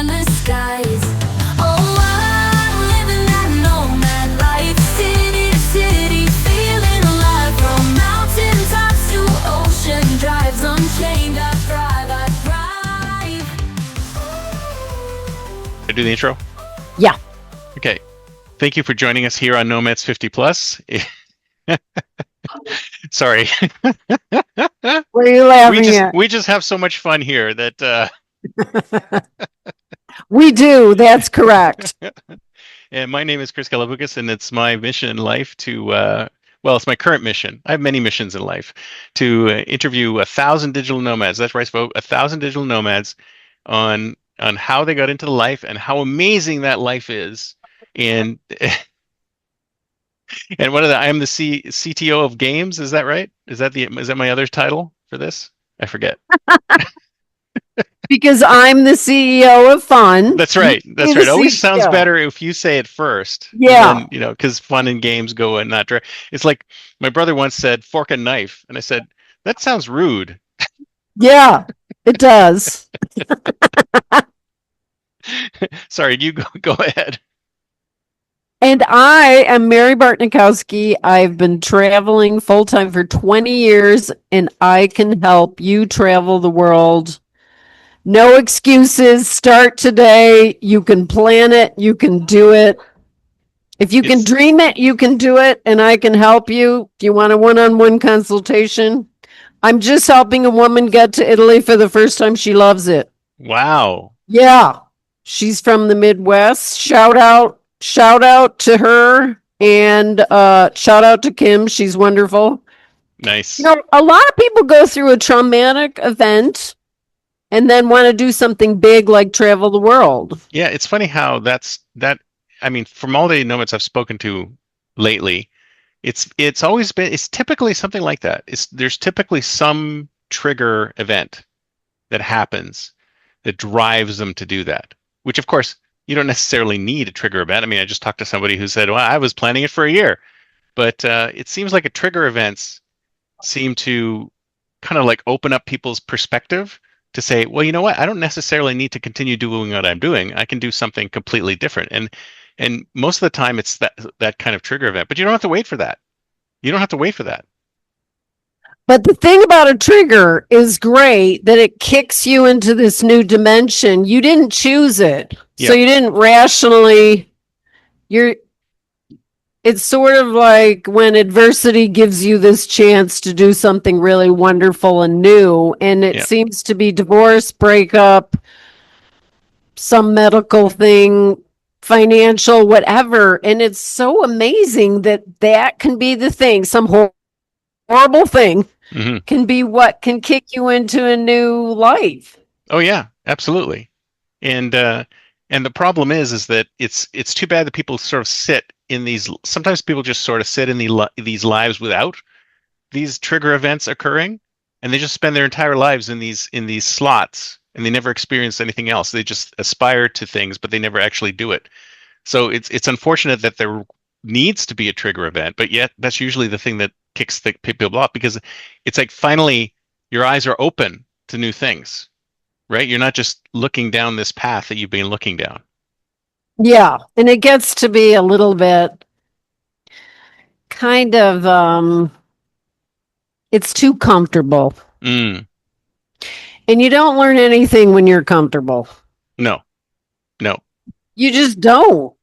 endless skies. Oh, I'm living that nomad life, city to city, feeling alive. From mountain tops to ocean drives, unchained, I thrive, I thrive. I do the intro? Yeah. Okay. Thank you for joining us here on Nomads 50 Plus. Sorry. What are you laughing at? We just have so much fun here that We do. That's correct. and my name is Chris Kalaboukis, and it's my mission in life to well, it's my current mission. I have many missions in life to interview 1,000 digital nomads. That's right, folks. 1,000 digital nomads on how they got into the life and how amazing that life is. And and I am the CTO of games. Is that right? Is that my other title for this? I forget. Because I'm the CEO of fun. That's right. That's right. It always sounds better if you say it first. Yeah. Then, because fun and games go in that direction. It's like my brother once said, fork and knife. And I said, that sounds rude. Yeah, it does. Sorry, you go ahead. And I am Mary Bartnikowski. I've been traveling full time for 20 years, and I can help you travel the world. No excuses. Start today. You can plan it. You can do it. If you can dream it, you can do it, and I can help you. Do you want a one-on-one consultation? I'm just helping a woman get to Italy for the first time. She loves it. Wow. Yeah. She's from the Midwest. Shout out to her, and shout out to Kim. She's wonderful. Nice. A lot of people go through a traumatic event and then want to do something big like travel the world. Yeah, it's funny how I mean, from all the nomads I've spoken to lately, it's typically something like that. There's typically some trigger event that happens that drives them to do that, which of course you don't necessarily need a trigger event. I mean, I just talked to somebody who said, well, I was planning it for a year, but it seems like a trigger events seem to kind of like open up people's perspective to say, well, you know what? I don't necessarily need to continue doing what I'm doing. I can do something completely different. And most of the time it's that kind of trigger event, but you don't have to wait for that. You don't have to wait for that. But the thing about a trigger is great that it kicks you into this new dimension. You didn't choose it. Yeah. So you didn't rationally, it's sort of like when adversity gives you this chance to do something really wonderful and new. And it seems to be divorce, breakup, some medical thing, financial, whatever. And it's so amazing that can be the thing, some horrible thing. Mm-hmm. Can be what can kick you into a new life. Oh yeah, absolutely. And the problem is that it's too bad that people sort of sit in these. Sometimes people just sort of sit in these lives without these trigger events occurring, and they just spend their entire lives in these slots, and they never experience anything else. They just aspire to things, but they never actually do it. So it's unfortunate that there needs to be a trigger event, but yet that's usually the thing that kicks the people off, because it's like finally your eyes are open to new things, right? You're not just looking down this path that you've been looking down. Yeah, and it gets to be a little bit kind of it's too comfortable. And you don't learn anything when you're comfortable. No. You just don't.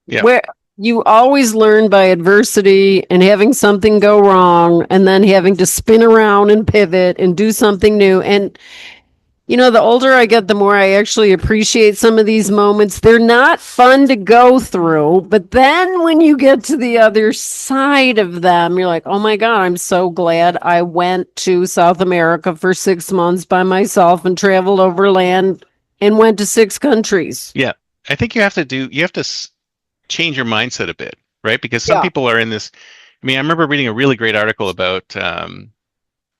Yeah. Where you always learn by adversity and having something go wrong and then having to spin around and pivot and do something new. And, the older I get, the more I actually appreciate some of these moments. They're not fun to go through, but then when you get to the other side of them, you're like, oh my God, I'm so glad I went to South America for 6 months by myself and traveled overland and went to 6 countries. Yeah. I think you have to change your mindset a bit, right? Because some people are in this. I mean, I remember reading a really great article about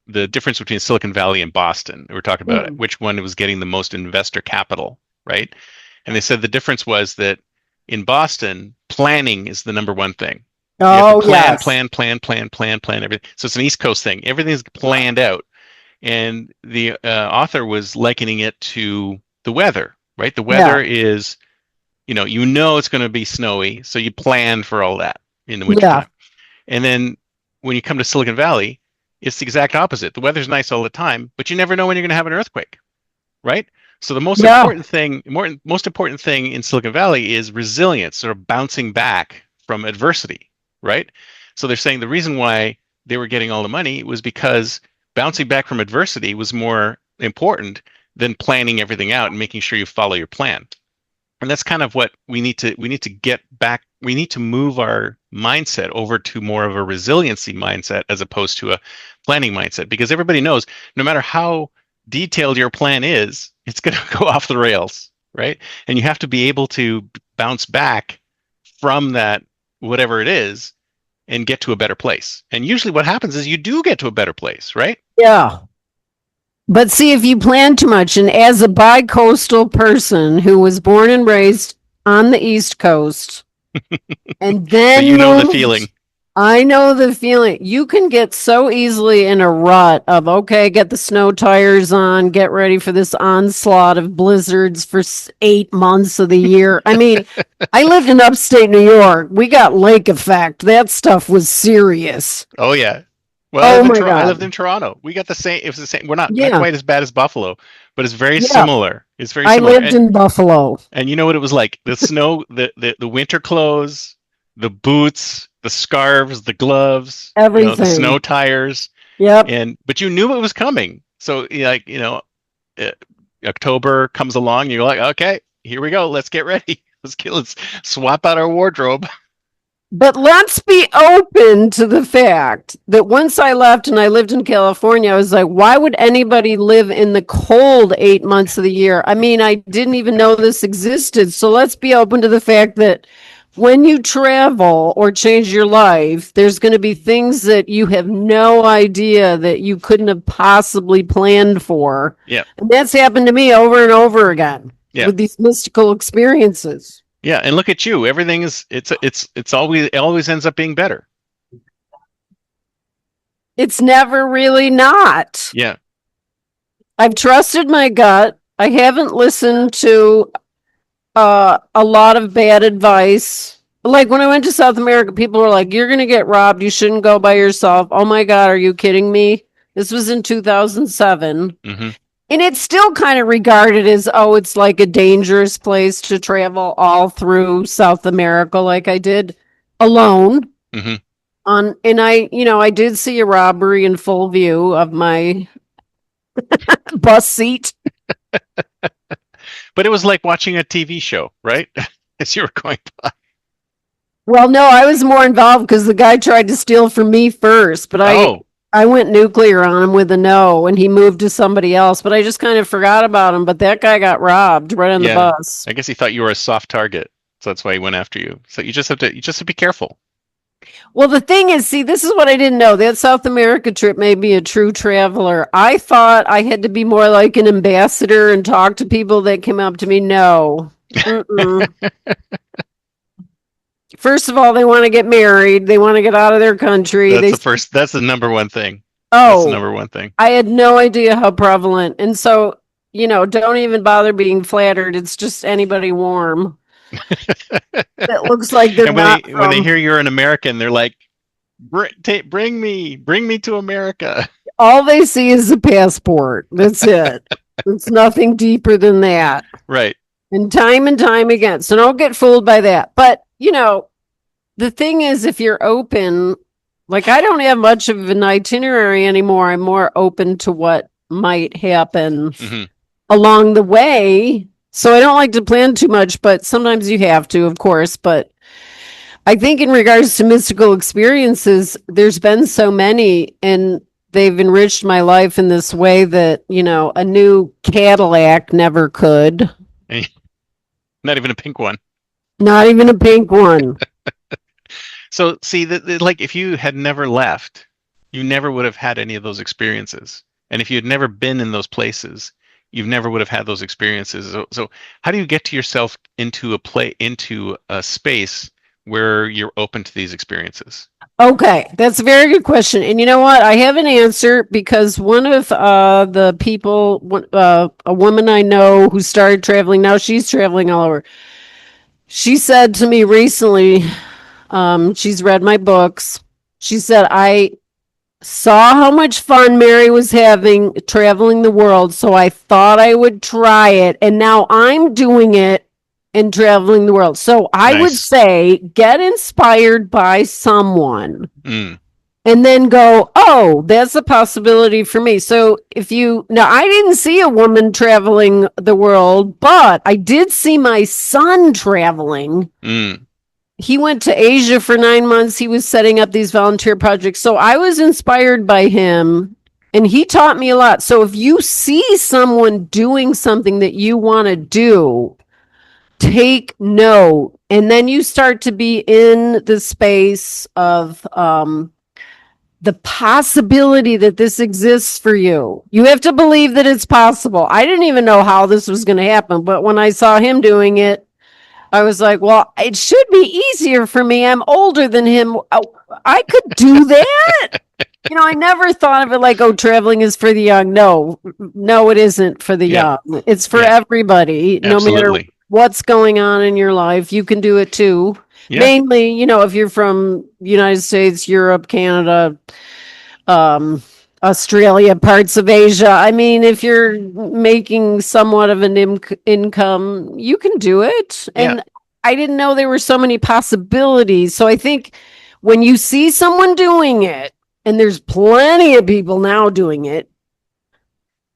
the difference between Silicon Valley and Boston. We were talking about which one was getting the most investor capital, right? And they said the difference was that in Boston, planning is the number one thing. Oh, plan everything. So it's an East Coast thing. Everything's planned out. And the author was likening it to the weather, right? The Yeah. weather is, it's going to be snowy, so you plan for all that in the Yeah. wintertime. And then when you come to Silicon Valley, it's the exact opposite. The weather's nice all the time, but you never know when you're going to have an earthquake, right? So the Yeah. most important thing in Silicon Valley is resilience, or bouncing back from adversity, right? So they're saying the reason why they were getting all the money was because bouncing back from adversity was more important than planning everything out and making sure you follow your plan. And that's kind of what we need to get back. We need to move our mindset over to more of a resiliency mindset as opposed to a planning mindset, because everybody knows no matter how detailed your plan is, it's going to go off the rails, right? And you have to be able to bounce back from that, whatever it is, and get to a better place. And usually what happens is you do get to a better place, right? Yeah. But see, if you plan too much, and as a bi-coastal person who was born and raised on the East Coast, and So then you know the moved, feeling. I know the feeling. You can get so easily in a rut of, okay, get the snow tires on, get ready for this onslaught of blizzards for 8 months of the year. I mean, I lived in upstate New York. We got lake effect. That stuff was serious. Oh yeah. Well, Oh my I lived God. in Toronto. We got the same. It was the same. We're not Yeah. quite as bad as Buffalo, but it's very Yeah. similar. It's very I similar. lived in Buffalo. And you know what it was like? The snow, the winter clothes, the boots, the scarves, the gloves, the snow Everything. tires, Yep. but you knew it was coming. So uh, October comes along, and you're like, okay, here we go. Let's get ready. Let's swap out our wardrobe. But let's be open to the fact that once I left and I lived in California, I was like, why would anybody live in the cold 8 months of the year? I mean, I didn't even know this existed. So let's be open to the fact that when you travel or change your life, there's going to be things that you have no idea that you couldn't have possibly planned for. Yeah. And that's happened to me over and over again Yeah. with these mystical experiences. Yeah, and look at you. Everything is it's always it always ends up being better. It's never really not. Yeah. I've trusted my gut. I haven't listened to a lot of bad advice. Like when I went to South America, people were like, "You're going to get robbed. You shouldn't go by yourself." Oh my God, are you kidding me? This was in 2007. Hmm. And it's still kind of regarded as, oh, it's like a dangerous place to travel all through South America, like I did alone. Hmm. And I did see a robbery in full view of my bus seat. But it was like watching a TV show, right? As you were going by. Well, no, I was more involved because the guy tried to steal from me first, but I went nuclear on him with a no, and he moved to somebody else. But I just kind of forgot about him. But that guy got robbed right on the Yeah. bus. I guess he thought you were a soft target, so that's why he went after you. So you just have to be careful. Well, the thing is, see, this is what I didn't know. That South America trip made me a true traveler. I thought I had to be more like an ambassador and talk to people that came up to me. No. Mm-mm. First of all, they want to get married. They want to get out of their country. That's the number one thing. That's the Oh, number one thing. I had no idea how prevalent. And so, don't even bother being flattered. It's just anybody warm that looks like they're And not when they from. hear you're an American, they're like, bring me to America." All they see is a passport. That's it. It's nothing deeper than that. Right. And time again. So don't get fooled by that. But, the thing is, if you're open, like I don't have much of an itinerary anymore. I'm more open to what might happen Hmm. along the way. So I don't like to plan too much, but sometimes you have to, of course. But I think in regards to mystical experiences, there's been so many, and they've enriched my life in this way that, a new Cadillac never could. Not even a pink one. Not even a pink one. So see that like if you had never left, you never would have had any of those experiences. And if you had never been in those places, you never would have had those experiences. So how do you get to yourself into a space where you're open to these experiences? Okay, that's a very good question. And you know what? I have an answer because one of the people, a woman I know who started traveling, now she's traveling all over. She said to me recently, she's read my books. She said, I saw how much fun Mary was having traveling the world, so I thought I would try it. And now I'm doing it and traveling the world. So I would Nice. say get inspired by someone Mm, and then go, oh, that's a possibility for me. So now I didn't see a woman traveling the world, but I did see my son traveling. mm, He went to Asia for 9 months. He was setting up these volunteer projects. So I was inspired by him and he taught me a lot. So if you see someone doing something that you want to do, take note. And then you start to be in the space of the possibility that this exists for you. You have to believe that it's possible. I didn't even know how this was going to happen. But when I saw him doing it, I was like, well, it should be easier for me. I'm older than him. Oh, I could do that. I never thought of it like, oh, traveling is for the young. No, it isn't for the Yeah. young. It's for Yeah. everybody. No matter Absolutely. what's going on in your life, you can do it too. Yeah. Mainly, if you're from United States, Europe, Canada, Australia, parts of Asia. I mean, if you're making somewhat of an income, you can do it. And Yeah. I didn't know there were so many possibilities. So I think when you see someone doing it, and there's plenty of people now doing it,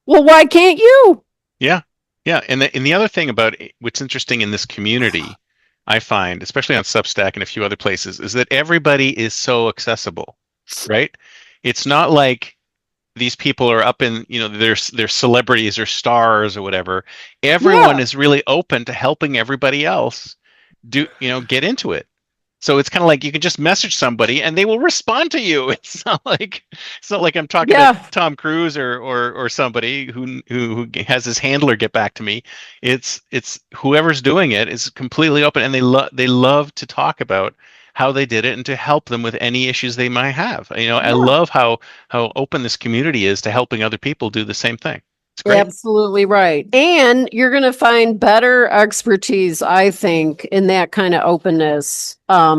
well, why can't you? Yeah. Yeah. And the other thing about what's interesting in this community, I find, especially on Substack and a few other places, is that everybody is so accessible, right? It's not like these people are up in, they're celebrities or stars or whatever. Everyone Yeah. is really open to helping everybody else get into it. So it's kind of like you can just message somebody and they will respond to you. It's not like I'm talking Yeah. to Tom Cruise or somebody who has his handler get back to me. It's whoever's doing it is completely open, and they love to talk about how they did it and to help them with any issues they might have. I love how open this community is to helping other people do the same thing. It's great. Absolutely right. And you're going to find better expertise, I think, in that kind of openness. I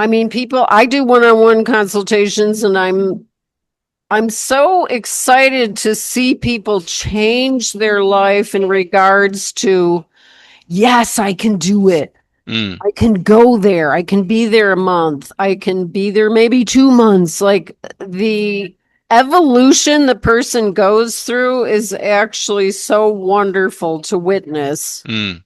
mean, I do one-on-one consultations and I'm so excited to see people change their life in regards to, yes, I can do it. Mm, I can go there. I can be there a month. I can be there maybe 2 months. Like the evolution the person goes through is actually so wonderful to witness. mm.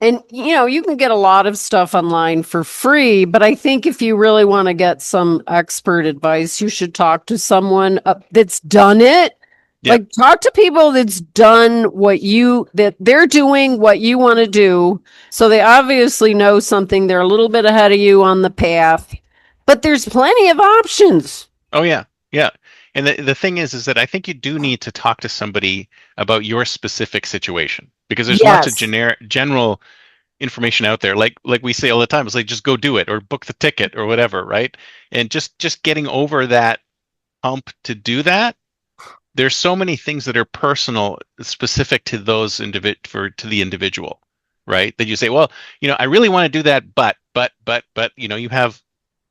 And you can get a lot of stuff online for free, but I think if you really want to get some expert advice, you should talk to someone that's done it. Yeah. Like talk to people that's done that they're doing what you want to do. So they obviously know something. They're a little bit ahead of you on the path, but there's plenty of options. Oh yeah. Yeah. And the thing is that I think you do need to talk to somebody about your specific situation, because there's lots of general information out there. Like we say all the time, it's like, just go do it or book the ticket or whatever, right? And just getting over that hump to do that. There's so many things that are personal, specific to those to the individual, right? That you say, well, I really want to do that, but, you have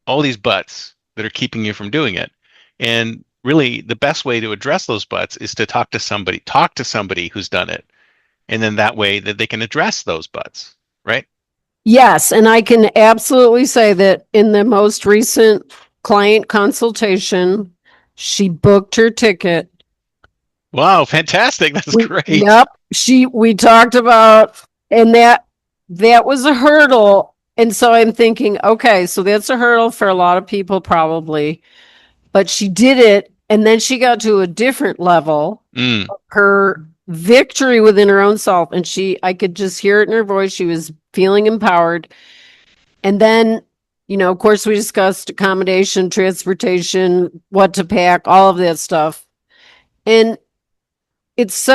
all these buts that are keeping you from doing it. And really the best way to address those buts is to talk to somebody who's done it. And then that way that they can address those buts, right? Yes. And I can absolutely say that in the most recent client consultation, she booked her ticket. Wow, fantastic. That's great. Yep. We talked about, and that was a hurdle. And so I'm thinking, okay, so that's a hurdle for a lot of people probably, but she did it. And then she got to a different level, her victory within her own self. And I could just hear it in her voice. She was feeling empowered. And then, of course, we discussed accommodation, transportation, what to pack, all of that stuff. And it's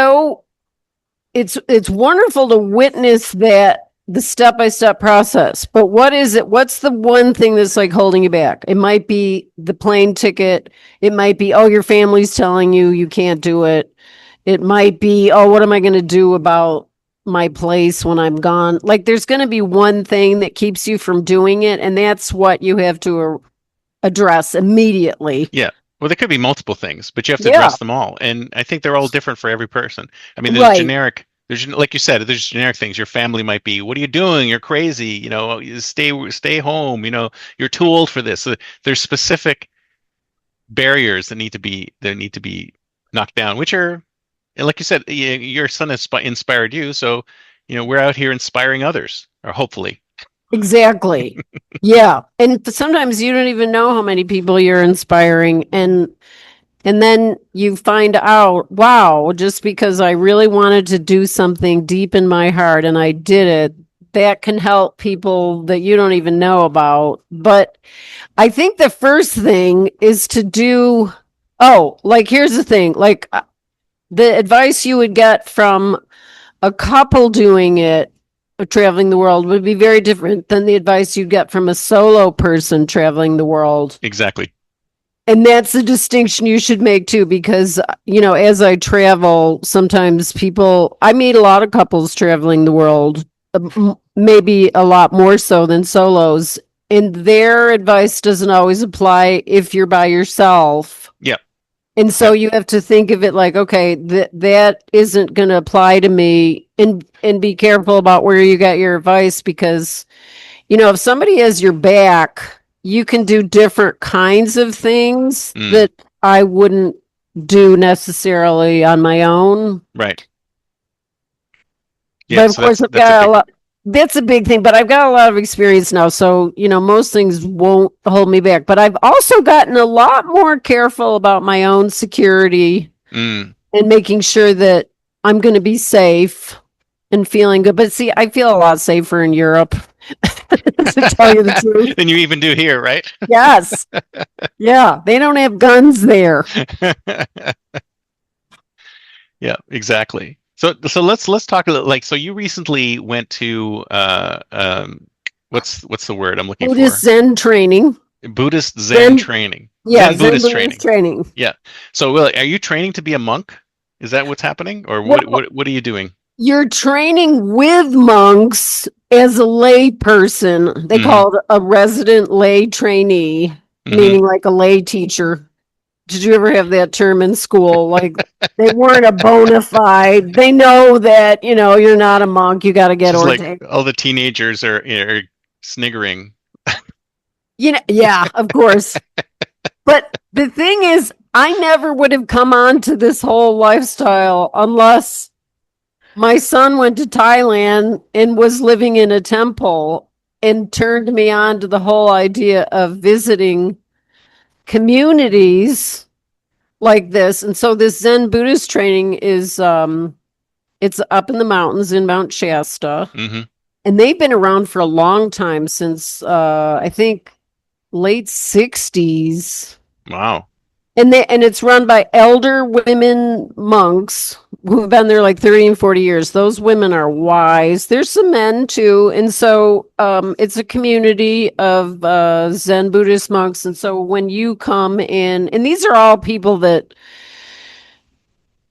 wonderful to witness that the step-by-step process. But what is it? What's the one thing that's like holding you back? It might be the plane ticket. It might be, oh, your family's telling you you can't do it. It might be, oh, what am I going to do about my place when I'm gone? Like there's going to be one thing that keeps you from doing it. And that's what you have to address immediately. Yeah. Well, there could be multiple things, but you have to address them all. And I think they're all different for every person. I mean, there's like you said, there's generic things. Your family might be, what are you doing? You're crazy. You know, you stay home. You know, you're too old for this. So there's specific barriers that need to be knocked down, which are, like you said, your son has inspired you. So, you know, we're out here inspiring others, or hopefully. Exactly. Yeah. And sometimes you don't even know how many people you're inspiring. And then you find out, wow, just because I really wanted to do something deep in my heart and I did it, that can help people that you don't even know about. But I think the first thing is to do, like, here's the thing, like the advice you would get from a couple doing it, traveling the world, would be very different than the advice you'd get from a solo person traveling the world. Exactly. And that's a distinction you should make too, because, you know, as I travel, sometimes I meet a lot of couples traveling the world, maybe a lot more so than solos. And their advice doesn't always apply if you're by yourself. Yeah. And so you have to think of it like, okay, that isn't going to apply to me, and be careful about where you get your advice, because, you know, if somebody has your back, you can do different kinds of things that I wouldn't do necessarily on my own. Right. Yeah, but of course, I've got a lot. That's a big thing, but I've got a lot of experience now. So, you know, most things won't hold me back. But I've also gotten a lot more careful about my own security and making sure that I'm going to be safe and feeling good. But see, I feel a lot safer in Europe, to tell you the truth. Than you even do here, right? Yes. Yeah. They don't have guns there. Yeah, exactly. So let's talk a little, like, so you recently went to what's the word I'm looking Buddhist for? Zen training. Buddhist Zen training. Yeah, Zen Buddhist training. Yeah. So, Will, are you training to be a monk? Is that what's happening, or what are you doing? You're training with monks as a lay person. They call it a resident lay trainee, meaning like a lay teacher. Did you ever have that term in school? Like they weren't a bona fide. They know that, you know, you're not a monk. You got to get ordained. Like all the teenagers are sniggering. You know, yeah, of course. But the thing is, I never would have come on to this whole lifestyle unless my son went to Thailand and was living in a temple and turned me on to the whole idea of visiting communities like this. And so this Zen Buddhist training is it's up in the mountains in Mount Shasta. And they've been around for a long time, since I think late 60s. Wow. And it's run by elder women monks who've been there like 30 and 40 years. Those women are wise. There's some men too. And so it's a community of Zen Buddhist monks. And so when you come in, and these are all people that,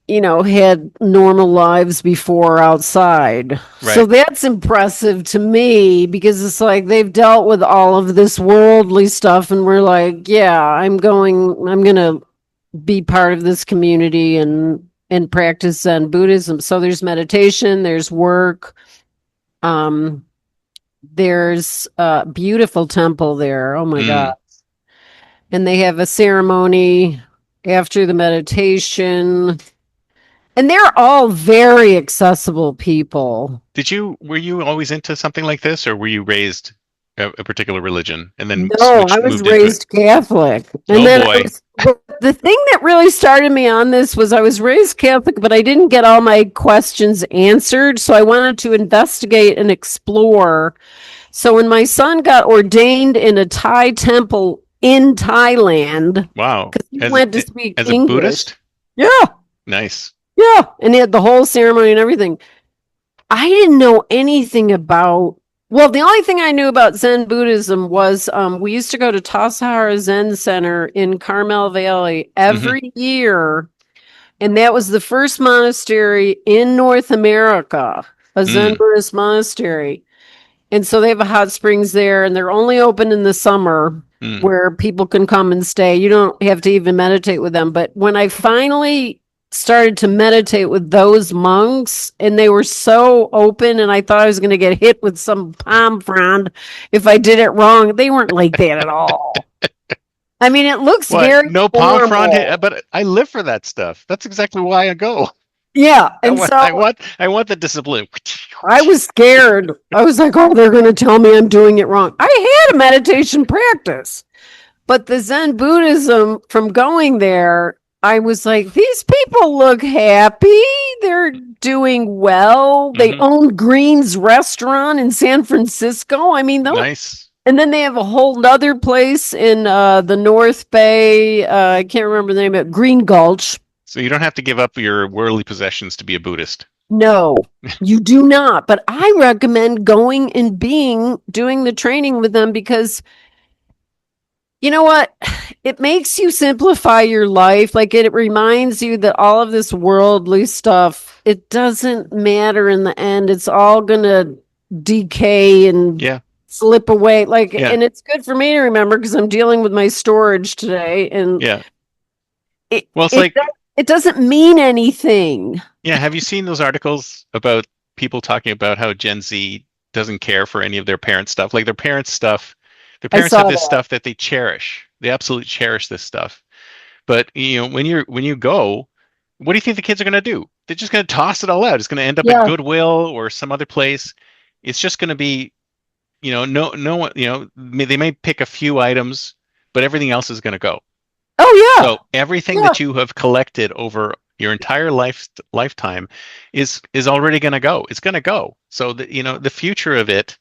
you know, had normal lives before outside. Right. So that's impressive to me, because it's like they've dealt with all of this worldly stuff, and we're like, yeah, I'm going to be part of this community and practice Zen Buddhism. So there's meditation, there's work. There's a beautiful temple there. Oh my God. And they have a ceremony after the meditation. And they're all very accessible people. Were you always into something like this, or were you raised a particular religion and then I was raised Catholic. And the thing that really started me on this was I was raised Catholic, but I didn't get all my questions answered. So I wanted to investigate and explore. So when my son got ordained in a Thai temple in Thailand. Wow. Because he went to speak as English. A Buddhist? Yeah. Nice. Yeah. And he had the whole ceremony and everything. I didn't know anything about, well, the only thing I knew about Zen Buddhism was we used to go to Tassajara Zen Center in Carmel Valley Hmm. every year. And that was the first monastery in North America, a Zen Mm, Buddhist monastery. And so they have a hot springs there, and they're only open in the summer mm. where people can come and stay. You don't have to even meditate with them. But when I finally started to meditate with those monks, and they were so open, and I thought I was going to get hit with some palm frond if I did it wrong, they weren't like that at all. I mean, it looks What? very No palm frond, formal. but I live for that stuff. That's exactly why I go. Yeah. And so I want the discipline. I was scared. I was like, oh, they're going to tell me I'm doing it wrong. I had a meditation practice, but the Zen Buddhism from going there, I was like, these people look happy. They're doing well. They Hmm. own Green's restaurant in San Francisco. I mean, those, Nice. and then they have a whole other place in the North Bay. I can't remember the name of it, Green Gulch. So you don't have to give up your worldly possessions to be a Buddhist. No, you do not. But I recommend going and doing the training with them because you know what? It makes you simplify your life. Like it reminds you that all of this worldly stuff, it doesn't matter in the end. It's all going to decay and Yeah. slip away. Like, Yeah. and it's good for me to remember because I'm dealing with my storage today and Yeah. it, Well, it's it, like, it doesn't mean anything. yeah, have you seen those articles about people talking about how Gen Z doesn't care for any of their parents' stuff? Like their I parents have saw this that. stuff that they cherish. They absolutely cherish this stuff. But when you go, what do you think the kids are going to do? They're just going to toss it all out. It's going to end up at Yeah. Goodwill or some other place. It's just going to be, no one, they may pick a few items, but everything else is going to go. Oh, yeah. So everything Yeah. that you have collected over your entire lifetime is already going to go. It's going to go. So the future of it,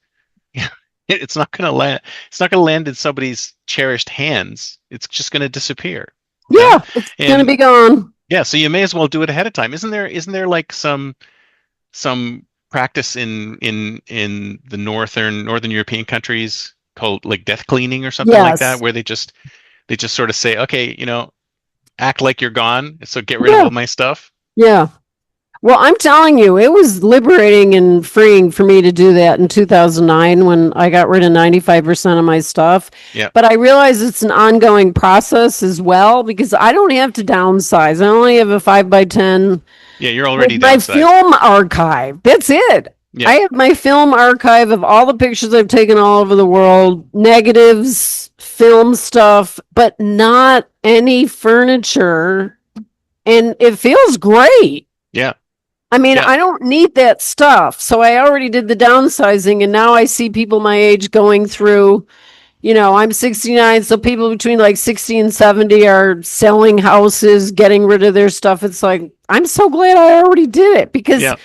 it's not going to land. It's not going to land in somebody's cherished hands. It's just going to disappear. Yeah. It's going to And be gone. yeah, so you may as well do it ahead of time. Isn't there like some practice in the northern European countries called like death cleaning or something like that, Yes. where they just sort of say, okay, act like you're gone, so get rid of Yeah. all my stuff. Yeah. Well, I'm telling you, it was liberating and freeing for me to do that in 2009 when I got rid of 95% of my stuff. Yeah, But I realize it's an ongoing process as well because I don't have to downsize. I only have a 5 by 10 yeah, you're with already my downsized. film archive. That's it. Yeah, I have my film archive of all the pictures I've taken all over the world, negatives, film stuff, but not any furniture. And it feels great. yeah, I mean, yeah, I don't need that stuff. So I already did the downsizing and now I see people my age going through, I'm 69, so people between like 60 and 70 are selling houses, getting rid of their stuff. It's like, I'm so glad I already did it because yeah,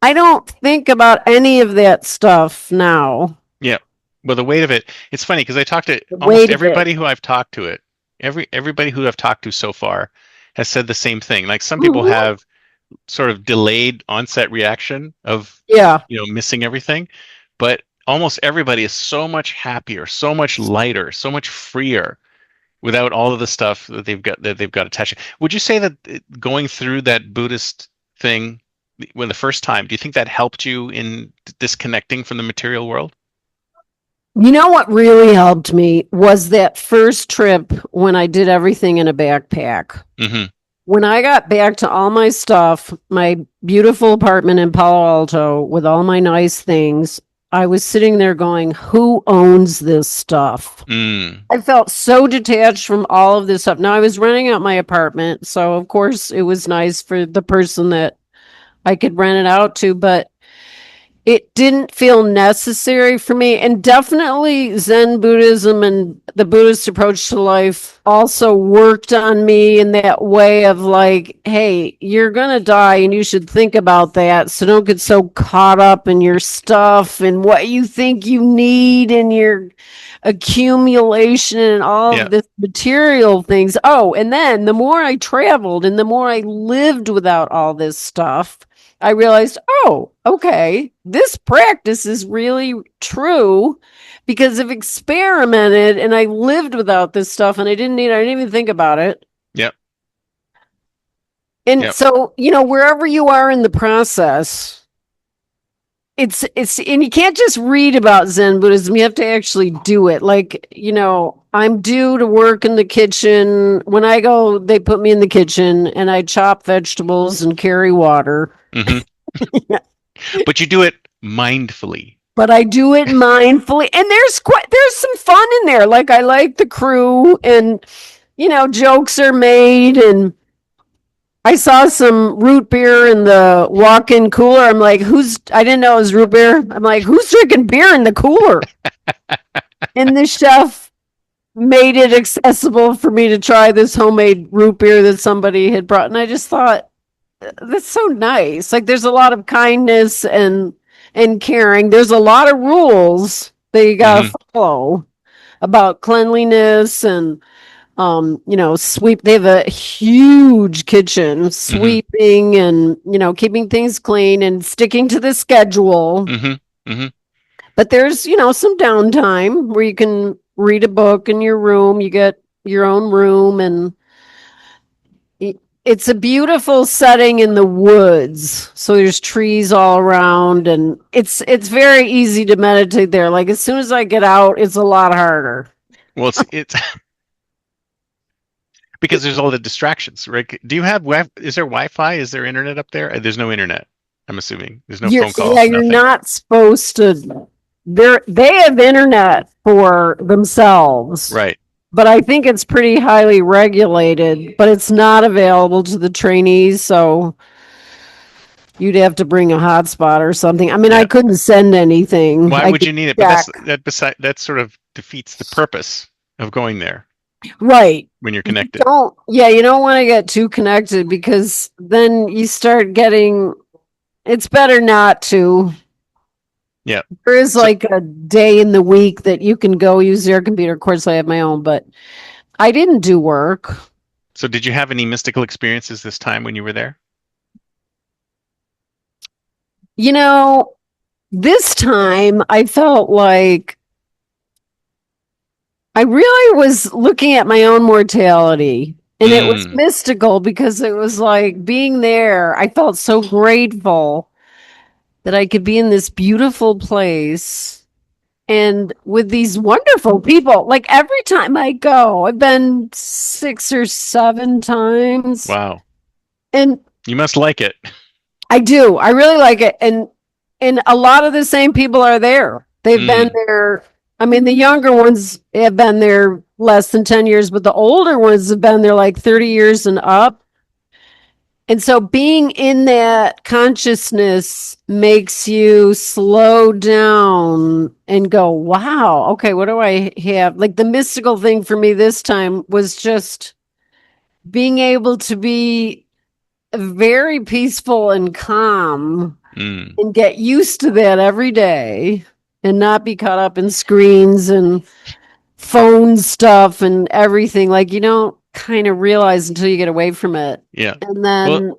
I don't think about any of that stuff now. yeah. Well, the weight of it, it's funny because I talked to The almost weight of it. everybody who I've talked to it. Everybody who I've talked to so far has said the same thing. Like some people Mhm. have sort of delayed onset reaction of Yeah. missing everything, but almost everybody is so much happier, so much lighter, so much freer without all of the stuff that they've got attached. Would you say that going through that Buddhist thing when the first time, do you think that helped you in disconnecting from the material world? You know what really helped me was that first trip when I did everything in a backpack. Hmm. When I got back to all my stuff, my beautiful apartment in Palo Alto with all my nice things, I was sitting there going, who owns this stuff? Mm. I felt so detached from all of this stuff. Now, I was renting out my apartment. So, of course, it was nice for the person that I could rent it out to, but it didn't feel necessary for me. And definitely Zen Buddhism and the Buddhist approach to life also worked on me in that way of like, hey, you're going to die and you should think about that. So don't get so caught up in your stuff and what you think you need and your accumulation and all Yeah. of this material things. Oh, and then the more I traveled and the more I lived without all this stuff, I realized, oh, okay, this practice is really true because I've experimented and I lived without this stuff and I didn't even think about it. Yep. And Yep. so, wherever you are in the process, and you can't just read about Zen Buddhism, you have to actually do it. Like, I'm due to work in the kitchen. When I go, they put me in the kitchen and I chop vegetables and carry water. Hmm. But you do it mindfully. But I do it mindfully. And there's some fun in there. Like, I like the crew and, jokes are made. And I saw some root beer in the walk-in cooler. I'm like, I didn't know it was root beer. I'm like, who's drinking beer in the cooler? And the chef made it accessible for me to try this homemade root beer that somebody had brought. And I just thought, that's so nice. Like, there's a lot of kindness and caring. There's a lot of rules that you gotta follow about cleanliness and sweep. They have a huge kitchen, sweeping and keeping things clean and sticking to the schedule. But there's some downtime where you can read a book in your room. You get your own room, and it's a beautiful setting in the woods. So there's trees all around, and it's very easy to meditate there. Like, as soon as I get out, it's a lot harder. Well, it's because there's all the distractions, right? Do you have is there Wi-Fi? Is there internet up there? There's no internet, I'm assuming. There's no phone calls. Yeah, you're not supposed to. They have internet for themselves. Right. But I think it's pretty highly regulated, but it's not available to the trainees, so you'd have to bring a hotspot or something. I mean, I couldn't send anything. Why would you need it? But that sort of defeats the purpose of going there. Right. When you're connected. You don't want to get too connected because then you start getting, it's better not to. Yeah. There is like a day in the week that you can go use their computer. Of course, I have my own, but I didn't do work. So did you have any mystical experiences this time when you were there? This time I felt like I really was looking at my own mortality, and it was mystical because it was like being there. I felt so grateful that I could be in this beautiful place and with these wonderful people. Like, every time I go, I've been 6 or 7 times. Wow. And you must like it. I do. I really like it. And a lot of the same people are there. They've been there. I mean, the younger ones have been there less than 10 years, but the older ones have been there like 30 years and up. And so being in that consciousness makes you slow down and go, wow, okay, what do I have? Like, the mystical thing for me this time was just being able to be very peaceful and calm and get used to that every day and not be caught up in screens and phone stuff and everything. Like, you don't kind of realize until you get away from it. Yeah. And then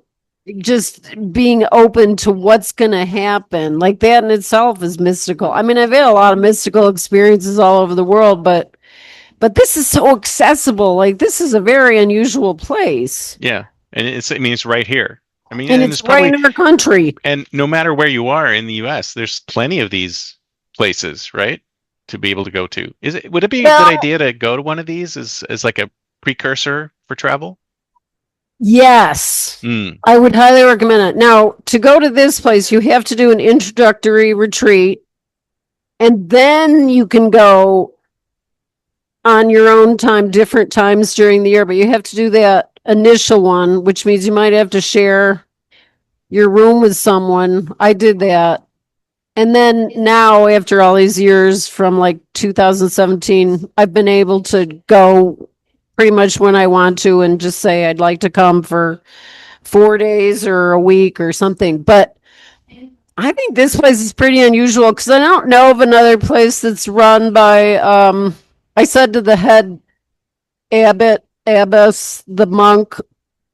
just being open to what's going to happen. Like, that in itself is mystical. I mean, I've had a lot of mystical experiences all over the world, but this is so accessible. Like, this is a very unusual place. Yeah. And it's right here. I mean, and it's right in our country. And no matter where you are in the US, there's plenty of these places, right? To be able to go to. Would it be a good idea to go to one of these as like a precursor for travel? Yes. I would highly recommend it. Now, to go to this place, you have to do an introductory retreat, and then you can go on your own time, different times during the year, but you have to do that initial one, which means you might have to share your room with someone. I did that. And then now, after all these years from like 2017, I've been able to go pretty much when I want to and just say I'd like to come for 4 days or a week or something. But I think this place is pretty unusual because I don't know of another place that's run by, I said to the head abbess, the monk,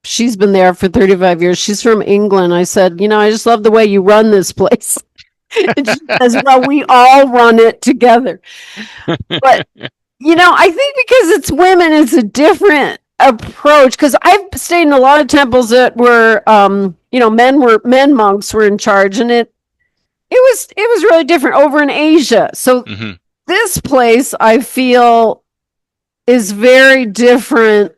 she's been there for 35 years. She's from England. I said, I just love the way you run this place. And she says, well, we all run it together. But, I think because it's women, it's a different approach. Because I've stayed in a lot of temples that were, men monks were in charge, and it was really different over in Asia. So this place, I feel, is very different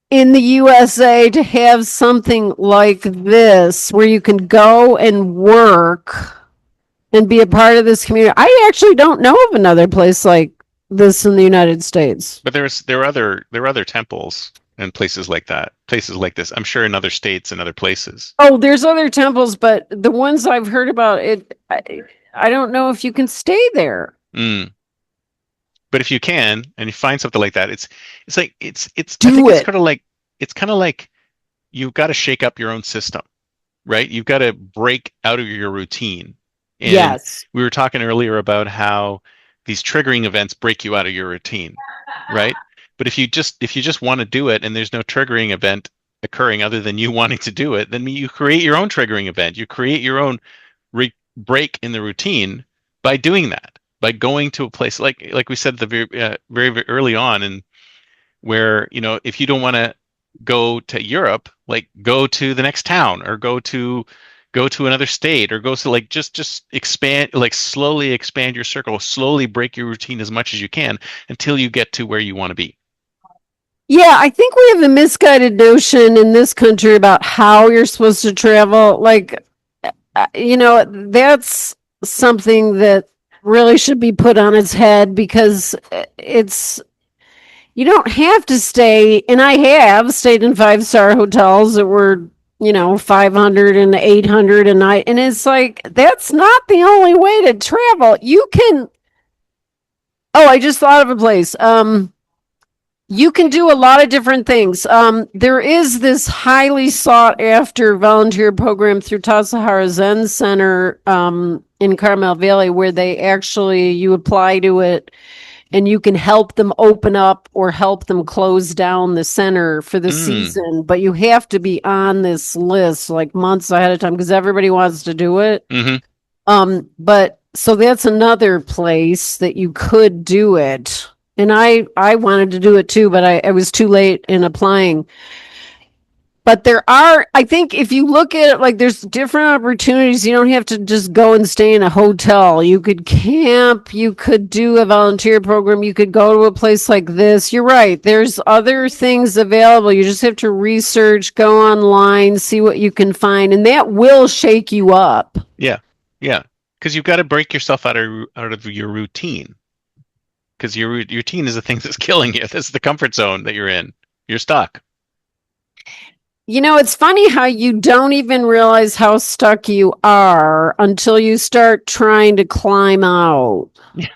in the USA to have something like this where you can go and work and be a part of this community. I actually don't know of another place like this in the United States. But there are other temples and places like that, places like this. I'm sure in other states and other places. Oh, there's other temples, but the ones I've heard about, I don't know if you can stay there. But if you can, and you find something like that, it's I think it's kind of like you've got to shake up your own system, right? You've got to break out of your routine. And yes. We were talking earlier about how these triggering events break you out of your routine, right? But if you just want to do it and there's no triggering event occurring other than you wanting to do it, then you create your own triggering event. You create your own break in the routine by doing that, by going to a place like we said at the very, very early on, and where, if you don't want to go to Europe, like go to the next town or go to another state or go to like just expand, like slowly expand your circle, slowly break your routine as much as you can until you get to where you want to be. Yeah, I think we have a misguided notion in this country about how you're supposed to travel. Like, that's something that really should be put on its head, because you don't have to stay, and I have stayed in 5-star hotels that were, $500 and $800 a night. And it's like, that's not the only way to travel. You can, I just thought of a place. You can do a lot of different things. There is this highly sought after volunteer program through Tassajara Zen Center in Carmel Valley, where you apply to it and you can help them open up or help them close down the center for the season. But you have to be on this list like months ahead of time because everybody wants to do it. But so that's another place that you could do it. And I wanted to do it too, but I was too late in applying. But I think if you look at it, like there's different opportunities. You don't have to just go and stay in a hotel. You could camp. You could do a volunteer program. You could go to a place like this. You're right. There's other things available. You just have to research, go online, see what you can find. And that will shake you up. Yeah. Yeah. Because you've got to break yourself out of your routine. Because your routine is the thing that's killing you. That's the comfort zone that you're in. You're stuck. It's funny how you don't even realize how stuck you are until you start trying to climb out. And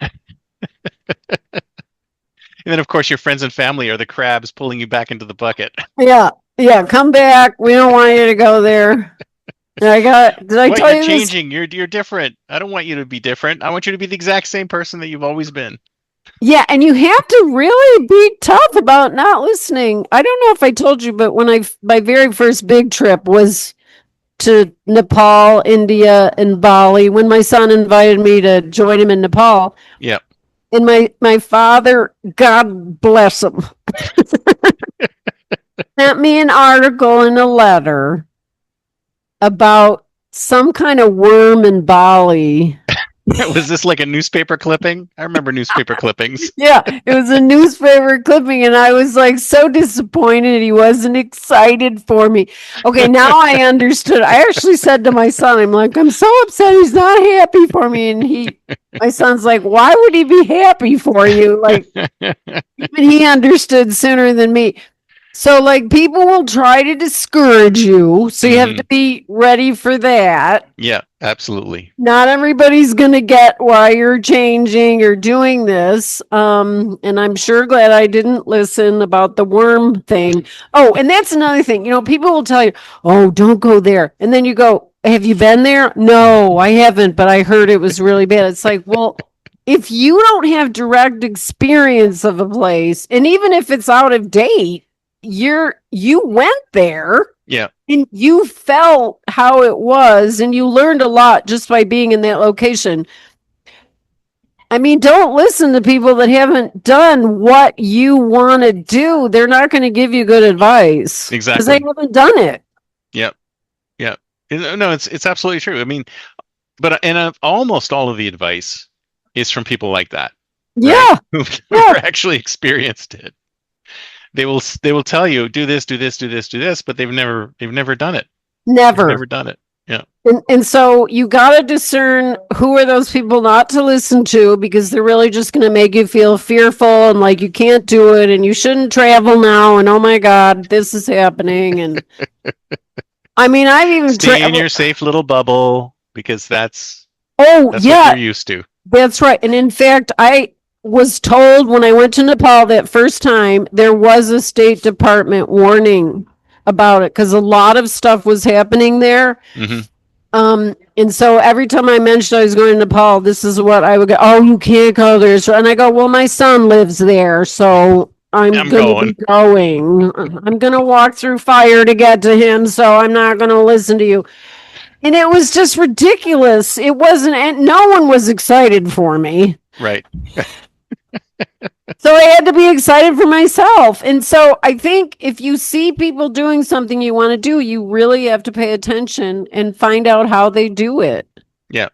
then, of course, your friends and family are the crabs pulling you back into the bucket. Yeah. Come back. We don't want you to go there. Did I tell you changing? This? You're different. I don't want you to be different. I want you to be the exact same person that you've always been. Yeah, and you have to really be tough about not listening. I don't know if I told you, but my very first big trip was to Nepal, India, and Bali. When my son invited me to join him in Nepal. Yeah. And my father, God bless him, sent me an article in a letter about some kind of worm in Bali. Was this like a newspaper clipping? I remember newspaper clippings. Yeah, it was a newspaper clipping, and I was like so disappointed he wasn't excited for me. Okay, now I understood. I actually said to my son, I'm like, I'm so upset he's not happy for me. And my son's like, why would he be happy for you? Like, even he understood sooner than me. So, like, people will try to discourage you. So you have to be ready for that. Yeah, absolutely. Not everybody's going to get why you're changing or doing this. And I'm sure glad I didn't listen about the worm thing. Oh, and that's another thing. People will tell you, oh, don't go there. And then you go, have you been there? No, I haven't, but I heard it was really bad. It's like, well, if you don't have direct experience of a place, and even if it's out of date, you went there Yeah, and you felt how it was and you learned a lot just by being in that location. I mean, don't listen to people that haven't done what you want to do. They're not going to give you good advice because they exactly. haven't done it. Yeah, yeah. No, it's absolutely true. I mean, almost all of the advice is from people like that, right? Yeah. Who've Yeah. never actually experienced it. They will tell you do this, do this, do this, do this, but they've never done it. They've Never. never done it. Yeah. And so you got to discern who are those people not to listen to because they're really just going to make you feel fearful and like you can't do it and you shouldn't travel now and oh my God, this is happening. And I mean, I've even Stay in traveled. your safe little bubble because Oh, that's what yeah, you're used to. that's right. And in fact, I was told when I went to Nepal that first time, there was a State Department warning about it because a lot of stuff was happening there. Hmm. And so every time I mentioned I was going to Nepal, this is what I would go, oh, you can't go there. So, and I go, well, my son lives there. So I'm I'm going to going. be going. I'm going to walk through fire to get to him. So I'm not going to listen to you. And it was just ridiculous. It wasn't, and no one was excited for me. Right. So I had to be excited for myself. And so I think if you see people doing something you want to do, you really have to pay attention and find out how they do it. Yeah.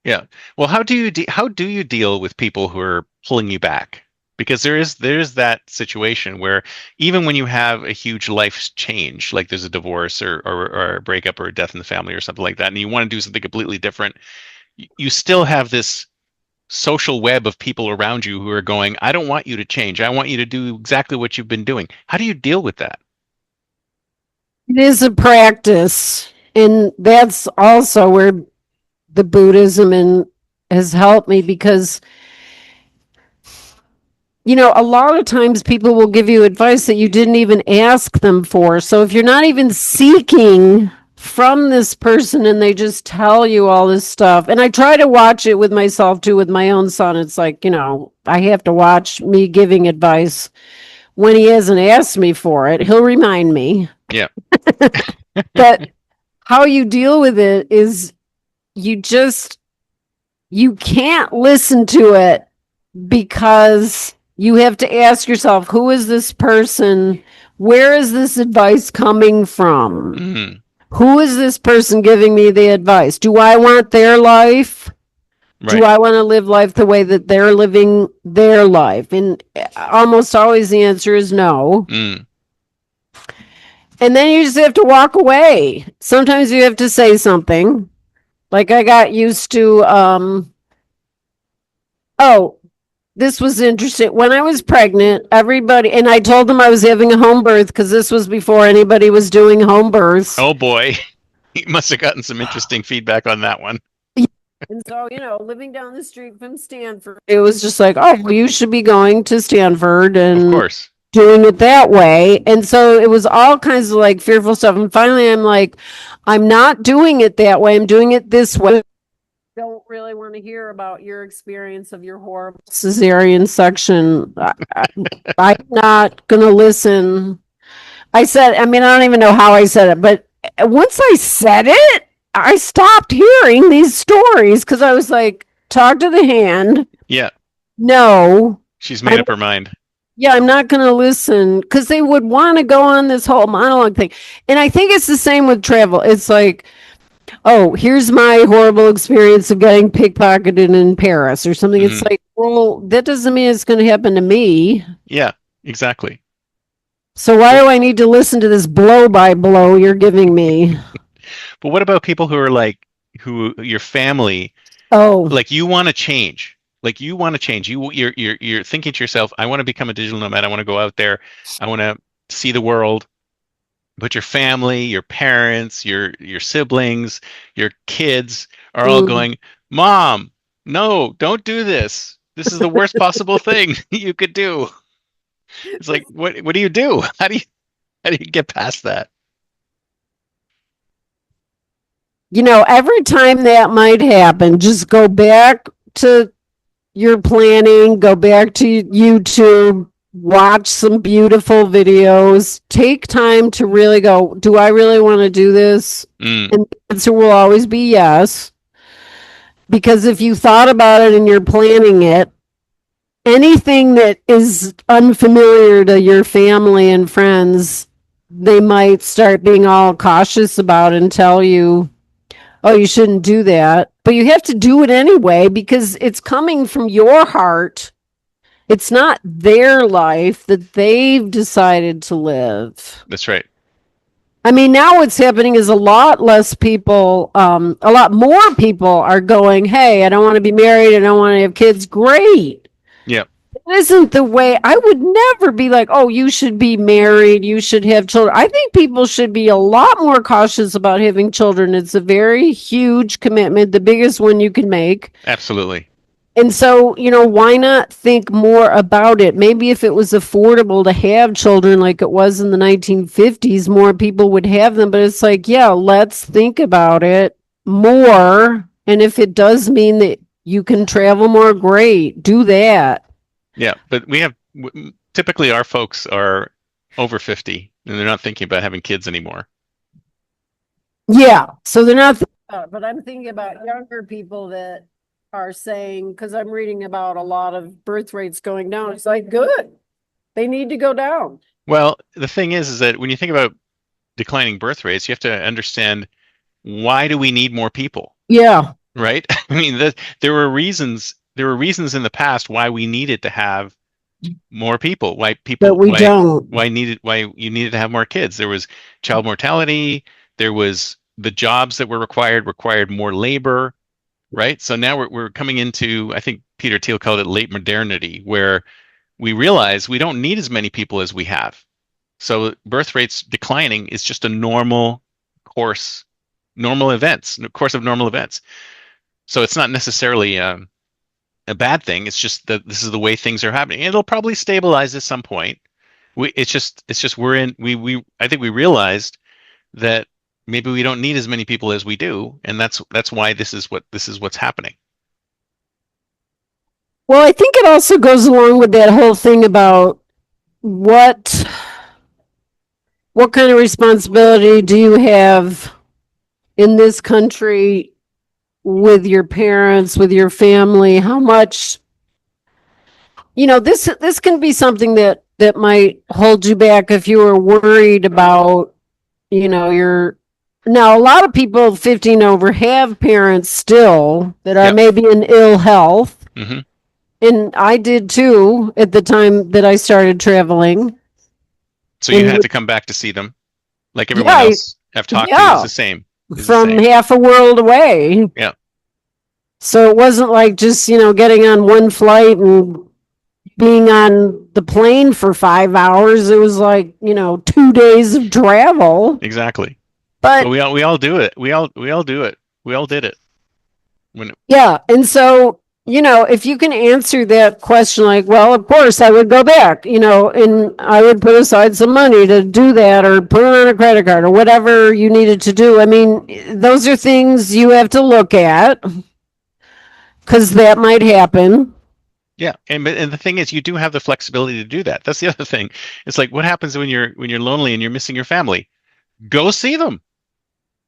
Yeah. Well, how do you deal with people who are pulling you back? Because there's that situation where even when you have a huge life change, like there's a divorce or a breakup or a death in the family or something like that, and you want to do something completely different, you still have this social web of people around you who are going, I don't want you to change. I want you to do exactly what you've been doing. How do you deal with that? It is a practice. And that's also where the Buddhism has helped me because, a lot of times people will give you advice that you didn't even ask them for. So if you're not even seeking from this person and they just tell you all this stuff, and I try to watch it with myself too, with my own son. It's like, I have to watch me giving advice when he hasn't asked me for it. He'll remind me. Yeah. But how you deal with it is you can't listen to it because you have to ask yourself, who is this person? Where is this advice coming from? Hmm. Who is this person giving me the advice? Do I want their life? Do Right. I want to live life the way that they're living their life? And almost always the answer is no. Mm. And then you just have to walk away. Sometimes you have to say something. Like I got used to, oh, this was interesting. When I was pregnant, everybody, and I told them I was having a home birth because this was before anybody was doing home births. Oh boy. You must have gotten some interesting feedback on that one. And so, living down the street from Stanford, it was just like, oh, well, you should be going to Stanford Of and course. doing it that way. And so it was all kinds of like fearful stuff. And finally, I'm like, I'm not doing it that way. I'm doing it this way. Don't really want to hear about your experience of your horrible cesarean section. I'm not going to listen. I said, I mean, I don't even know how I said it, but once I said it, I stopped hearing these stories because I was like, talk to the hand. Yeah. No. She's made up her mind. Yeah, I'm not going to listen because they would want to go on this whole monologue thing. And I think it's the same with travel. It's like, oh, here's my horrible experience of getting pickpocketed in Paris or something. It's like, well, that doesn't mean it's going to happen to me. Yeah, exactly. So why do I need to listen to this blow by blow you're giving me? But what about people who are like, who your family, Oh, like you want to change, like you want to change, you're thinking to yourself, I want to become a digital nomad. I want to go out there. I want to see the world. But your family, your parents, your siblings, your kids are all going, Mom, no, don't do this. This is the worst possible thing you could do. It's like, what do you do? How do you get past that? every time that might happen, just go back to you're planning, go back to YouTube, watch some beautiful videos, take time to really go, do I really want to do this? Mm, And the answer will always be yes. Because if you thought about it and you're planning it, anything that is unfamiliar to your family and friends, they might start being all cautious about and tell you, oh, you shouldn't do that. But you have to do it anyway because it's coming from your heart. It's not their life that they've decided to live. that's right. I mean, now what's happening is a lot less people, a lot more people are going, hey, I don't want to be married. I don't want to have kids. Great. Yeah. It isn't the way. I would never be like, oh, you should be married. You should have children. I think people should be a lot more cautious about having children. It's a very huge commitment, the biggest one you can make. Absolutely. And so, why not think more about it? Maybe if it was affordable to have children like it was in the 1950s, more people would have them. But it's like, yeah, let's think about it more. And if it does mean that you can travel more, great, do that. Yeah, but we have typically our folks are over 50 and they're not thinking about having kids anymore. Yeah. So they're not, but I'm thinking about younger people that are saying, because I'm reading about a lot of birth rates going down. It's like, good. They need to go down. Well, the thing is that when you think about declining birth rates, you have to understand, why do we need more people, Yeah. right? I mean, there were reasons in the past why we needed to have more people, But we don't. why you needed to have more kids. There was child mortality, there was the jobs that were required more labor, right? So now we're coming into, I think Peter Thiel called it late modernity, where we realize we don't need as many people as we have. So birth rates declining is just a normal course of normal events. So it's not necessarily a bad thing. It's just that this is the way things are happening. And it'll probably stabilize at some point. I think we realized that maybe we don't need as many people as we do, and that's why this is what's happening. Well, I think it also goes along with that whole thing about what kind of responsibility do you have in this country with your parents, with your family? How much, this can be something that might hold you back if you were worried about, now a lot of people 15 over have parents still that are Yep. maybe in ill health. Hmm. And I did too at the time that I started traveling. So you And had to come back to see them, like everyone Yeah, else I've talked to yeah. is the same. Is the from same. half a world away. Yeah. So it wasn't like just, getting on one flight and being on the plane for 5 hours. It was like, 2 days of travel. Exactly. But But we all do it. We all do it. We all did it. yeah, and so, if you can answer that question like, well, of course I would go back, and I would put aside some money to do that or put it on a credit card or whatever you needed to do. I mean, those are things you have to look at because that might happen. Yeah, and the thing is, you do have the flexibility to do that. That's the other thing. It's like, what happens when you're lonely and you're missing your family? Go see them.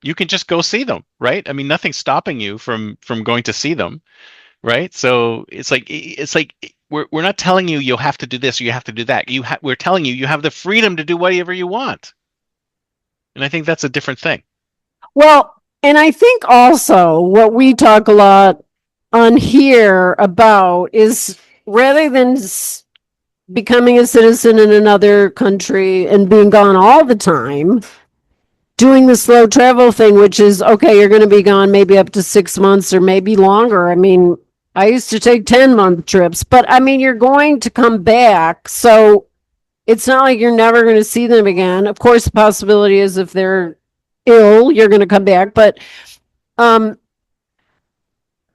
You can just go see them, right? I mean, nothing's stopping you from going to see them, right? So it's like we're not telling you you'll have to do this or you have to do that. We're telling you have the freedom to do whatever you want, and I think that's a different thing. Well, and I think also what we talk a lot on here about is rather than becoming a citizen in another country and being gone all the time, doing the slow travel thing, which is, okay, you're going to be gone maybe up to 6 months or maybe longer. I mean, I used to take 10-month trips, but I mean, you're going to come back. So it's not like you're never going to see them again. Of course, the possibility is if they're ill, you're going to come back, but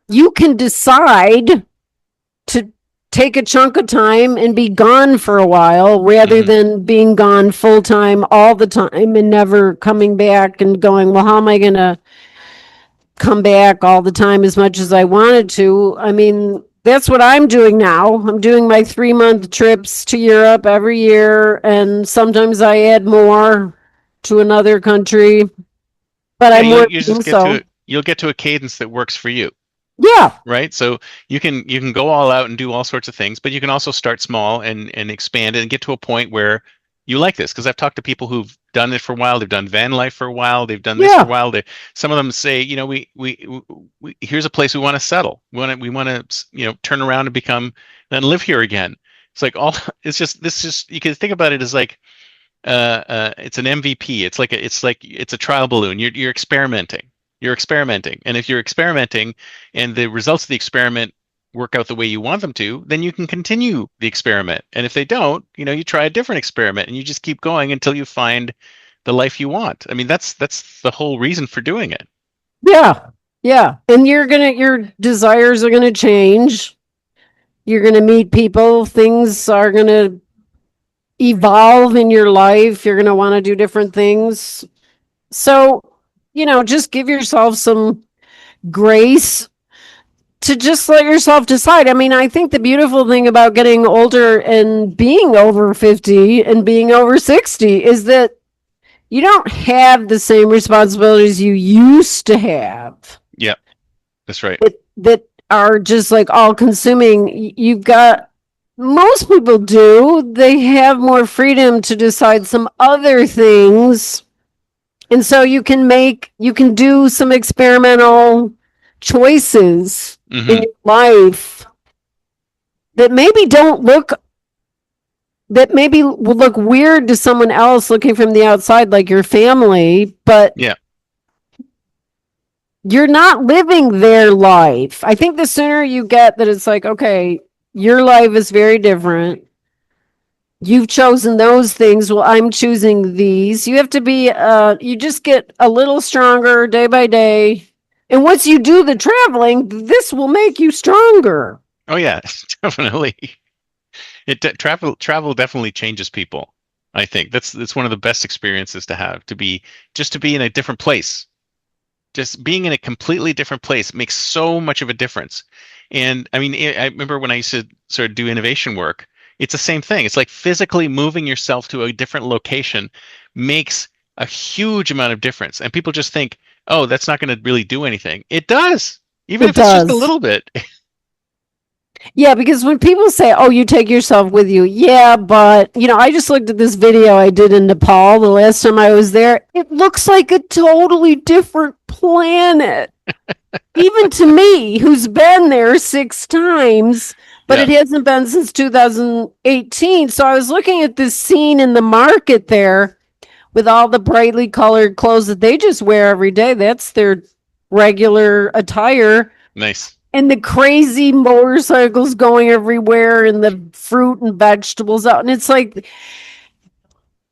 you can decide to take a chunk of time and be gone for a while rather than being gone full time all the time and never coming back and going, well, how am I going to come back all the time as much as I wanted to? I mean, that's what I'm doing now. I'm doing my 3-month trips to Europe every year, and sometimes I add more to another country. But Yeah, I'm you just working, get to so you'll get to a cadence that works for you. yeah, Right? So you can go all out and do all sorts of things, but you can also start small and expand it and get to a point where you like this. Because I've talked to people who've done it for a while, they've done van life for a while, they've done this for a yeah, while. Some of them say, we here's a place we want to settle. We want to turn around and become then live here again. It's like all it's just you can think about it as like it's an MVP. It's a trial balloon. You're experimenting. You're experimenting, and if you're experimenting, and the results of the experiment work out the way you want them to, then you can continue the experiment. And if they don't, you try a different experiment, and you just keep going until you find the life you want. I mean, that's the whole reason for doing it. yeah, yeah. And your desires are gonna change. You're gonna meet people. Things are gonna evolve in your life. You're gonna want to do different things. So, just give yourself some grace to just let yourself decide. I mean, I think the beautiful thing about getting older and being over 50 and being over 60 is that you don't have the same responsibilities you used to have Yeah, that's right. that are just like all consuming. You've got, most people do, they have more freedom to decide some other things. And so you can do some experimental choices in Hmm. your life that maybe don't look, that maybe will look weird to someone else looking from the outside, like your family, but Yeah. you're not living their life. I think the sooner you get that it's like, okay, your life is very different. You've chosen those things. Well, I'm choosing these. You have to be, you just get a little stronger day by day. And once you do the traveling, this will make you stronger. Oh yeah, definitely. Travel definitely changes people. I think that's one of the best experiences to have, to be in a different place. Just being in a completely different place makes so much of a difference. And I mean, I remember when I used to sort of do innovation work, it's the same thing. It's like physically moving yourself to a different location makes a huge amount of difference. And people just think, oh, that's not going to really do anything. It does, even It if it's just a does. little bit. Yeah, because when people say, "Oh, you take yourself with you," yeah, but I just looked at this video I did in Nepal the last time I was there. It looks like a totally different planet, even to me, who's been there 6 times, but Yeah, it hasn't been since 2018. So I was looking at this scene in the market there with all the brightly colored clothes that they just wear every day. That's their regular attire, nice. and the crazy motorcycles going everywhere and the fruit and vegetables out. And it's like,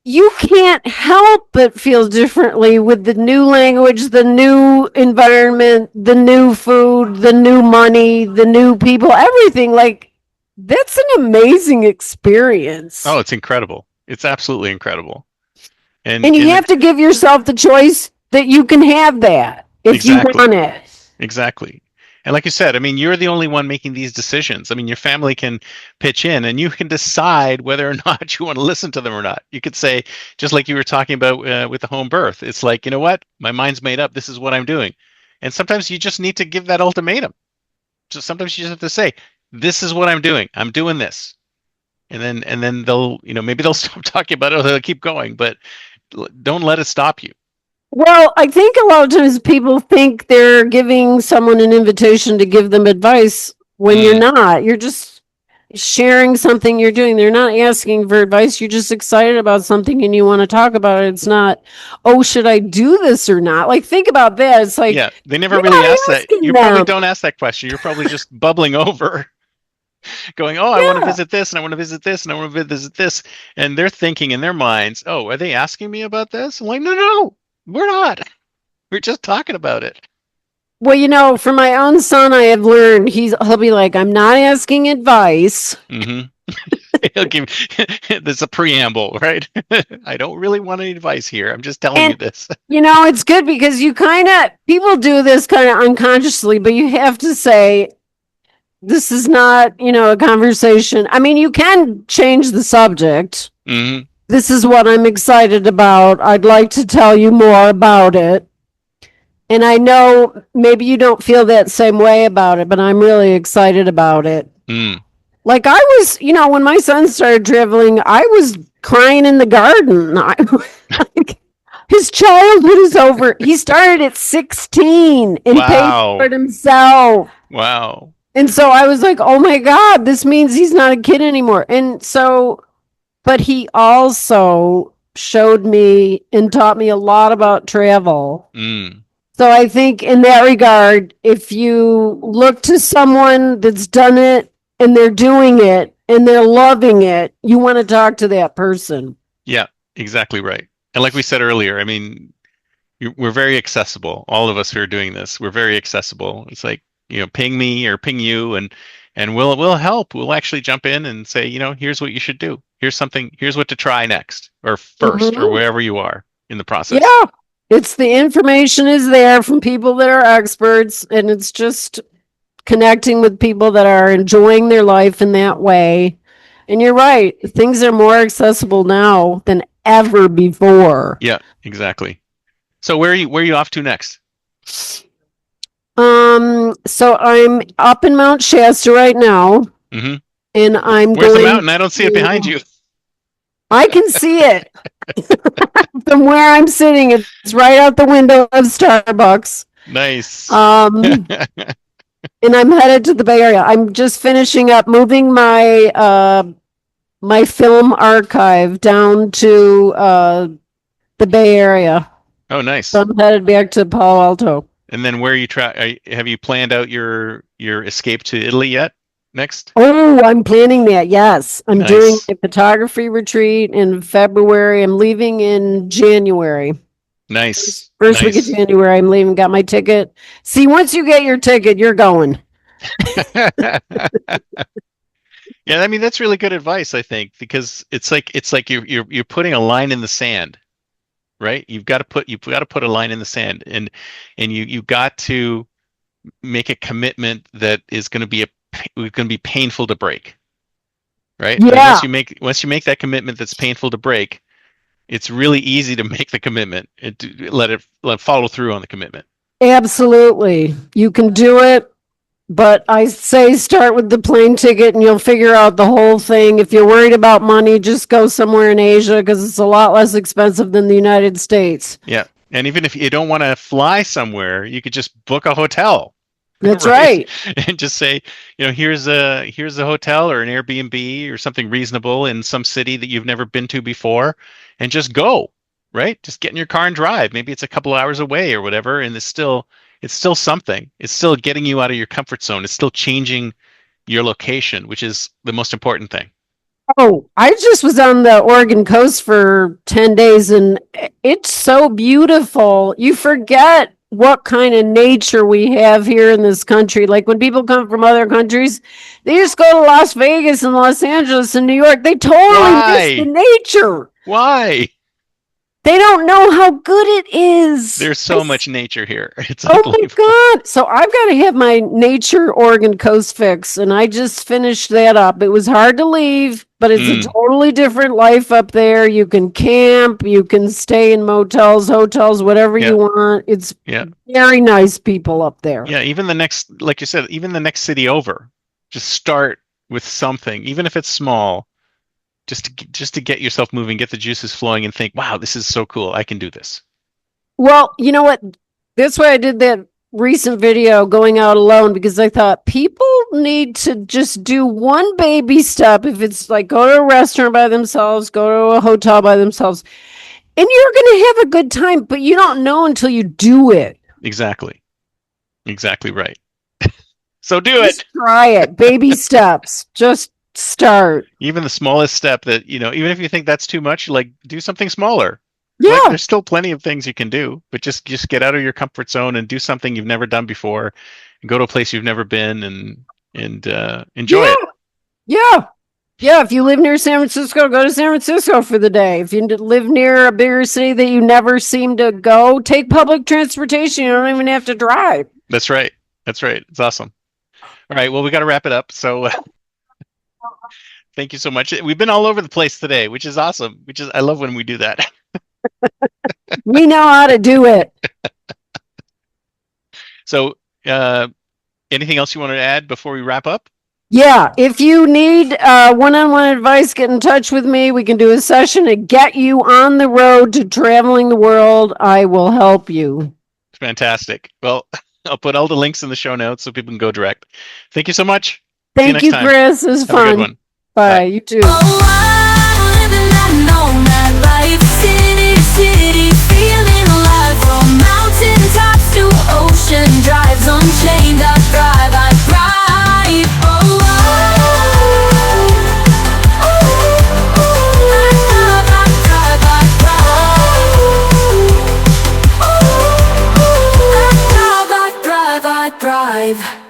you can't help but feel differently with the new language, the new environment, the new food, the new money, the new people, everything. Like, that's an amazing experience. Oh, it's incredible. It's absolutely incredible. And And you and have it, to give yourself the choice that you can have that if you exactly. want it. Exactly. And like you said, I mean, you're the only one making these decisions. I mean, your family can pitch in and you can decide whether or not you want to listen to them or not. You could say, just like you were talking about with the home birth, it's like, you know what? My mind's made up. This is what I'm doing. And sometimes you just need to give that ultimatum. Just sometimes you just have to say, this is what I'm doing. I'm doing this. And then they'll, maybe they'll stop talking about it or they'll keep going, but don't let it stop you. Well, I think a lot of times people think they're giving someone an invitation to give them advice when you're Mm, not. You're just sharing something you're doing. They're not asking for advice. You're just excited about something and you want to talk about it. It's not, oh, should I do this or not? Like, think about that. It's like, yeah, they never you're really not ask that. asking You probably them. don't ask that question. You're probably just bubbling over, going, "Oh, I want to Yeah. visit this, and I want to visit this, and I want to visit this," and they're thinking in their minds, "Oh, are they asking me about this?" I'm like, "No, no, we're not. We're just talking about it." Well, for my own son, I have learned he'll be like, I'm not asking advice. Hmm. He'll give. There's a preamble, right? I don't really want any advice here. I'm just telling you And this. it's good because you kind of, people do this kind of unconsciously, but you have to say, this is not, a conversation. I mean, you can change the subject. Hmm. This is what I'm excited about. I'd like to tell you more about it. And I know maybe you don't feel that same way about it, but I'm really excited about it. Mm. Like I was, when my son started traveling, I was crying in the garden. His childhood is over. He started at 16 and paid for Wow. it himself. Wow. And so I was like, oh my God, this means he's not a kid anymore. And so, but he also showed me and taught me a lot about travel. Mm. So I think in that regard, if you look to someone that's done it and they're doing it and they're loving it, you want to talk to that person. Yeah, exactly right. And like we said earlier, I mean, we're very accessible. All of us who are doing this, we're very accessible. It's like, ping me or ping you, and we'll help. We'll actually jump in and say, here's what you should do. Here's what to try next or first or Mhm. wherever you are in the process. Yeah. It's the information is there from people that are experts, and it's just connecting with people that are enjoying their life in that way. And you're right, things are more accessible now than ever before. Yeah, exactly. So where are you off to next? So I'm up in Mount Shasta right now, Hmm. and I'm Where's the going mountain? I don't see it behind you. I can see it from where I'm sitting. It's right out the window of Starbucks. Nice. And I'm headed to the Bay Area. I'm just finishing up moving my film archive down to the Bay Area. Oh, nice. So I'm headed back to Palo Alto. And then where are you have you planned out your escape to Italy yet? Next? Oh, I'm planning that. Yes. I'm doing Nice. a photography retreat in February. I'm leaving in January. Nice. First week of Nice. January, I'm leaving. Got my ticket. See, once you get your ticket, you're going. Yeah, I mean that's really good advice, I think, because it's like you're putting a line in the sand, right? You've got to put a line in the sand, and you got to make a commitment that is going to be painful to break, right? And Yeah, once you make that commitment that's painful to break, it's really easy to make the commitment and to let it follow through on the commitment. absolutely. You can do it. But I say start with the plane ticket and you'll figure out the whole thing. If you're worried about money, just go somewhere in Asia because it's a lot less expensive than the United States. Yeah. And even if you don't want to fly somewhere, you could just book a hotel, That's right? right. And just say, here's a hotel or an Airbnb or something reasonable in some city that you've never been to before, and just go, right? Just get in your car and drive. Maybe it's a couple hours away or whatever, and it's still something. It's still getting you out of your comfort zone. It's still changing your location, which is the most important thing. Oh, I just was on the Oregon coast for 10 days and it's so beautiful. You forget what kind of nature we have here in this country. Like when people come from other countries, they just go to Las Vegas and Los Angeles and New York. They totally miss the Why? nature. Why? They don't know how good it is. There's so much nature here. It's Oh unbelievable. my God. So I've got to have my nature Oregon coast fix. And I just finished that up. It was hard to leave, but it's a Mm, totally different life up there. You can camp, you can stay in motels, hotels, whatever yeah, you want. It's yeah, very nice people up there. yeah. Even like you said, even the next city over, just start with something, even if it's small, just to get yourself moving, get the juices flowing, and think, wow, this is so cool. I can do this. Well, you know what? That's why I did that recent video going out alone because I thought people need to just do one baby step. If it's like go to a restaurant by themselves, go to a hotel by themselves, and you're going to have a good time, but you don't know until you do it. Exactly. Exactly right. So do it. Just try it. Baby steps. Just start. Even the smallest step that, even if you think that's too much, like do something smaller. Like Yeah. there's still plenty of things you can do, but just get out of your comfort zone and do something you've never done before, and go to a place you've never been, and enjoy Yeah. it. Yeah. Yeah. If you live near San Francisco, go to San Francisco for the day. If you live near a bigger city that you never seem to go, take public transportation. You don't even have to drive. That's right. That's right. It's awesome. All right. Well, we got to wrap it up. So thank you so much. We've been all over the place today, which is awesome. I love when we do that. We know how to do it. So, anything else you want to add before we wrap up? Yeah, if you need one-on-one advice, get in touch with me. We can do a session and get you on the road to traveling the world. I will help you. Fantastic. Well, I'll put all the links in the show notes so people can go direct. Thank you so much. See Thank next you, time. Chris. It was Have a good fun. one. Bye. Bye. You too. Oh, I'm living that nomad life, city to city, feeling alive. From mountain tops to ocean drives, unchained, I thrive, I thrive. Oh, I thrive.